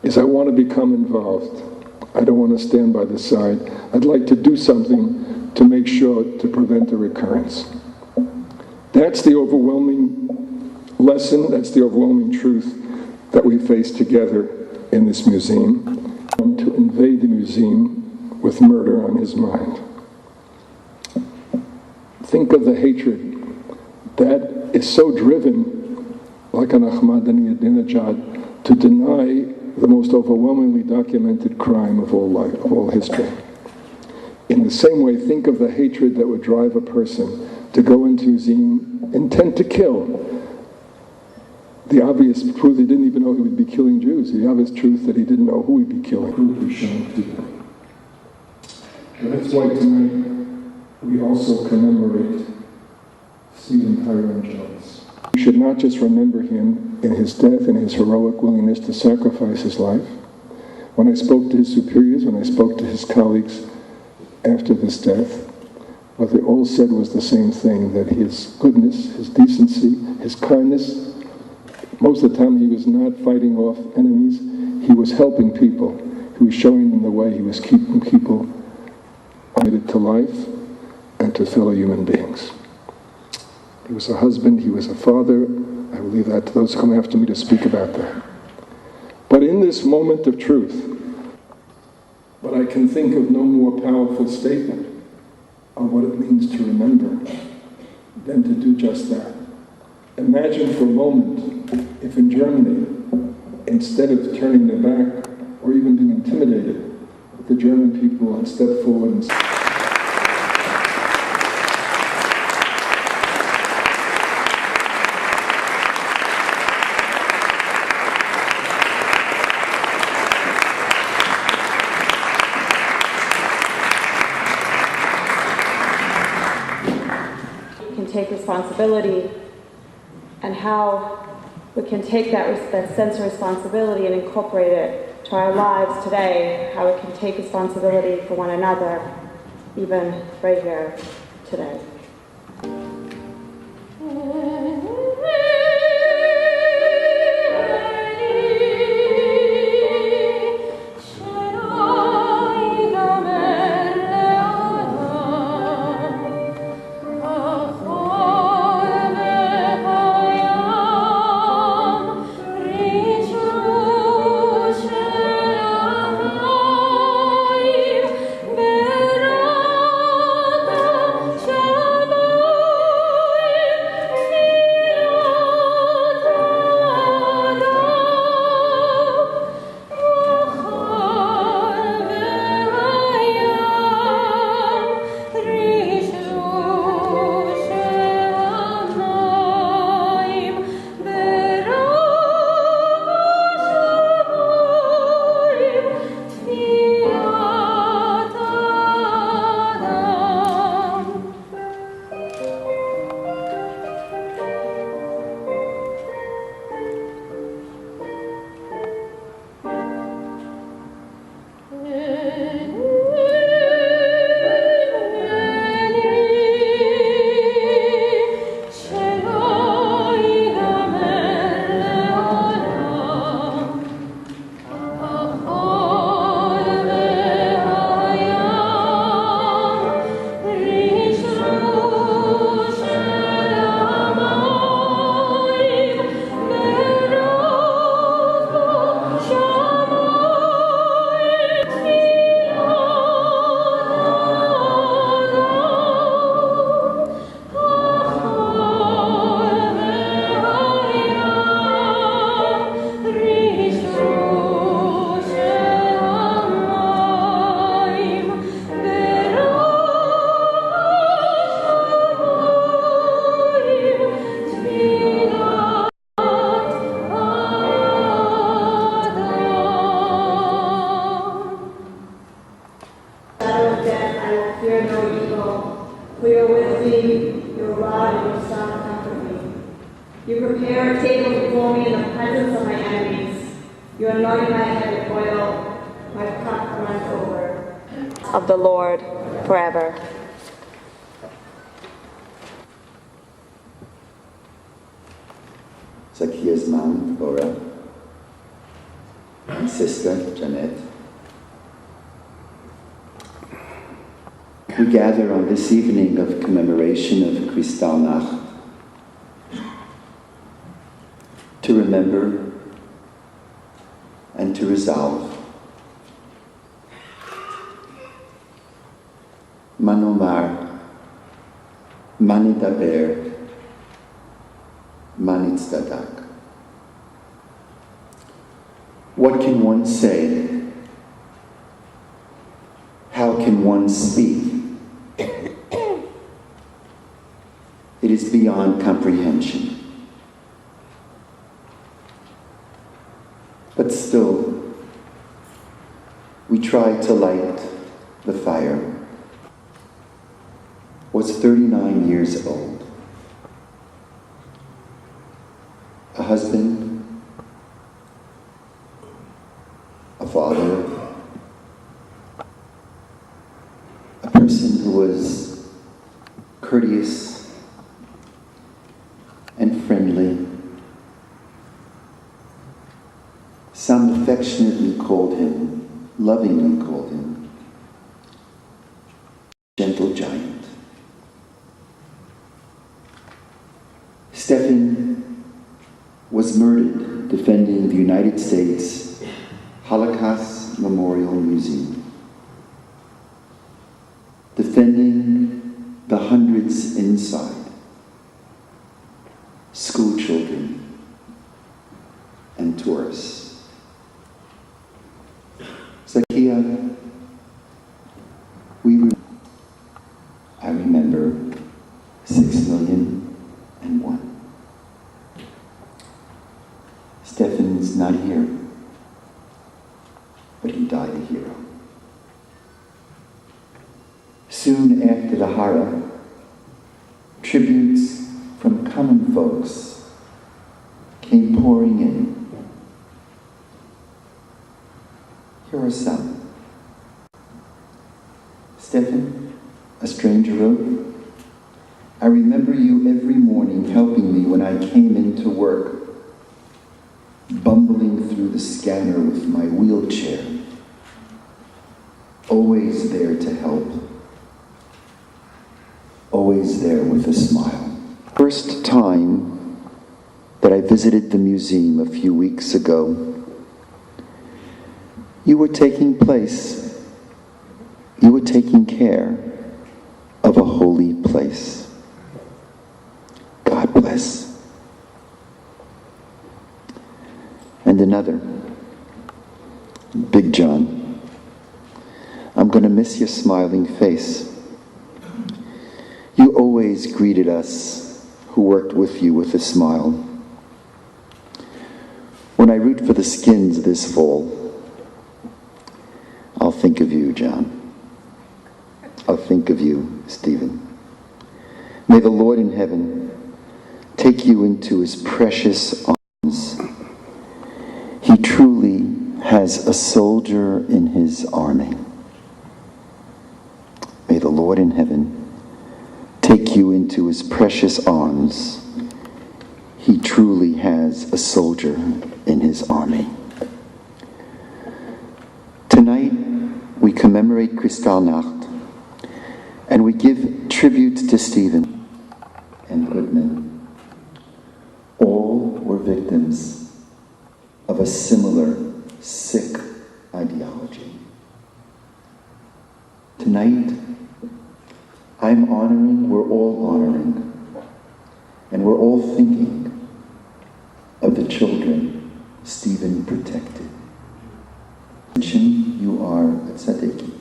is I want to become involved. I don't want to stand by the side. I'd like to do something to make sure to prevent a recurrence. That's the overwhelming lesson, that's the overwhelming truth that we face together in this museum, to invade the museum with murder on his mind. Think of the hatred that is so driven, like an Ahmadinejad, to deny the most overwhelmingly documented crime of all life, of all history. In the same way, think of the hatred that would drive a person to go into a museum intent to kill. The obvious truth, he didn't even know he would be killing Jews. The obvious truth that he didn't know who he'd be killing, who would be showing people. And that's why tonight we also commemorate Stephen Tyrone Johns. We should not just remember him in his death and his heroic willingness to sacrifice his life. When I spoke to his superiors, when I spoke to his colleagues after this death, what they all said was the same thing, that his goodness, his decency, his kindness, most of the time he was not fighting off enemies, he was helping people. He was showing them the way, he was keeping people committed to life and to fellow human beings. He was a husband, he was a father. I will leave that to those who come after me to speak about that. But in this moment of truth, but I can think of no more powerful statement of what it means to remember than to do just that. Imagine for a moment if in Germany, instead of turning their back or even being intimidated, the German people had stepped forward and said, take responsibility, and how we can take that sense of responsibility and incorporate it to our lives today, how we can take responsibility for one another, even right here today. For you are with me, your rod and your staff comfort me. You prepare a table before me in the presence of my enemies. You anoint my head with oil, my cup runs over. Of the Lord forever. Zacchaeus Mount, Laura. my sister, Janet. We gather on this evening of commemoration of Kristallnacht to remember and to resolve. Manomar, manidaber, manitzdadak. What can one say? How can one speak? It is beyond comprehension. But still, we try to light the fire. Was 39 years old. A husband, a father, a person who was courteous and friendly. Some affectionately called him, lovingly called him, gentle giant. Stephen was murdered defending the United States Holocaust Memorial Museum, defending the hundreds inside, school children and tourists. Zakia, I remember 6,000,001. Stephen's not here, but he died a hero. Soon after the HIR, tributes from common folks came pouring in. Here are some. Stephen, a stranger wrote, I remember you every morning helping me when I came into work, bumbling through the scanner with my wheelchair, always there to help, always there with a smile. First time that I visited the museum a few weeks ago, you were taking care of a holy place. God bless. And another, Big John, I'm going to miss your smiling face. You always greeted us who worked with you with a smile. When I root for the Skins this fall, I'll think of you, John. I'll think of you, Stephen. May the Lord in heaven take you into his precious arms. He truly has a soldier in his army. May the Lord in heaven take you into his precious arms. He truly has a soldier in his army. Tonight, we commemorate Kristallnacht, and we give tribute to Stephen and Goodman. All were victims of a similar sick ideology. Tonight, I'm honoring, we're all honoring, and we're all thinking of the children Stephen protected. You are a tzaddik.